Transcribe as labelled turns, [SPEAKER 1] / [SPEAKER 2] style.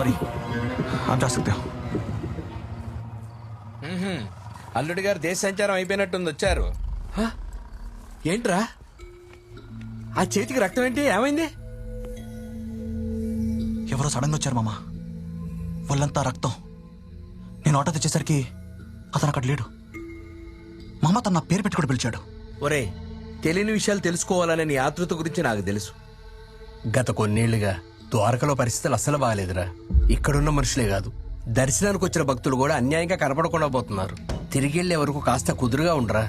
[SPEAKER 1] Sorry आप जा सकते हो।
[SPEAKER 2] అల్లుడి గారు దేశ సంచారం అయిపోయినట్టుంది, వచ్చారు. హ? ఏంట్రా ఆ చేతికి రక్తం ఏంటి, ఏమైంది?
[SPEAKER 1] ఎవరో సడన్ గా వచ్చారు మామ, వాళ్ళంతా రక్తం. నేను ఆటో తెచ్చేసరికి అతను అక్కడ లేడు. మామ తన నా పేరు పెట్టుకుని పిలిచాడు.
[SPEAKER 2] ఒరే, తెలియని విషయాలు తెలుసుకోవాలనే నీ ఆతృత గురించి నాకు తెలుసు.
[SPEAKER 3] గత కొన్నేళ్లుగా ద్వారకలో పరిస్థితులు అస్సలు బాగాలేదురా. ఇక్కడున్న మనుషులే కాదు, దర్శనానికి వచ్చిన భక్తులు కూడా అన్యాయంగా కనపడకుండా పోతున్నారు. తిరిగి వెళ్లే వరకు కాస్త కుదురుగా ఉండరా.